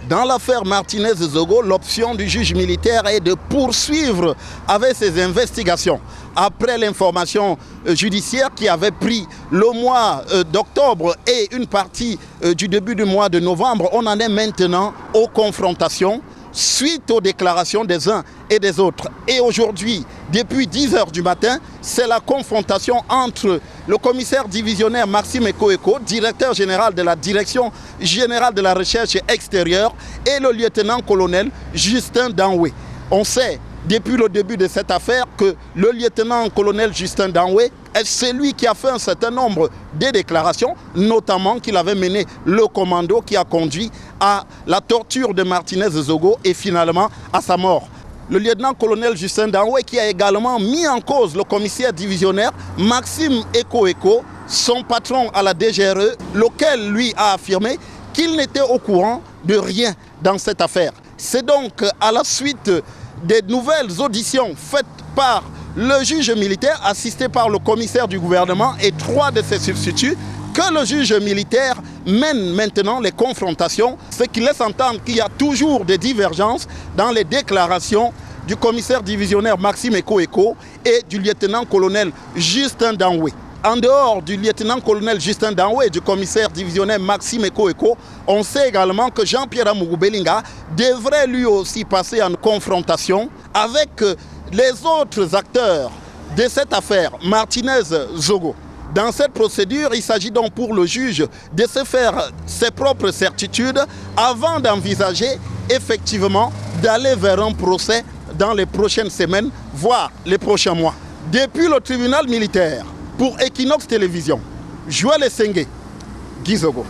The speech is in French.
Dans l'affaire Martinez-Zogo, l'option du juge militaire est de poursuivre avec ses investigations. Après l'information judiciaire qui avait pris le mois d'octobre et une partie du début du mois de novembre, on en est maintenant aux confrontations suite aux déclarations des uns et des autres. Et aujourd'hui, depuis 10 h du matin, c'est la confrontation entre le commissaire divisionnaire Maxime Ekoeko, directeur général de la Direction générale de la recherche extérieure, et le lieutenant-colonel Justin Danoué. On sait depuis le début de cette affaire que le lieutenant-colonel Justin Danoué est celui qui a fait un certain nombre de déclarations, notamment qu'il avait mené le commando qui a conduit à la torture de Martinez-Zogo et finalement à sa mort. Le lieutenant-colonel Justin Danoué qui a également mis en cause le commissaire divisionnaire Maxime Ekoeko, son patron à la DGRE, lequel lui a affirmé qu'il n'était au courant de rien dans cette affaire. C'est donc à la suite des nouvelles auditions faites par le juge militaire assisté par le commissaire du gouvernement et 3 de ses substituts que le juge militaire mène maintenant les confrontations, ce qui laisse entendre qu'il y a toujours des divergences dans les déclarations du commissaire divisionnaire Maxime Ekoeko et du lieutenant-colonel Justin Danoué. En dehors du lieutenant-colonel Justin Danoué et du commissaire divisionnaire Maxime Ekoeko, on sait également que Jean-Pierre Amougou-Belinga devrait lui aussi passer en confrontation avec les autres acteurs de cette affaire, Martinez-Zogo. Dans cette procédure, il s'agit donc pour le juge de se faire ses propres certitudes avant d'envisager effectivement d'aller vers un procès dans les prochaines semaines, voire les prochains mois. Depuis le tribunal militaire, pour Equinox Télévision, Joël Essengue, Gizogo.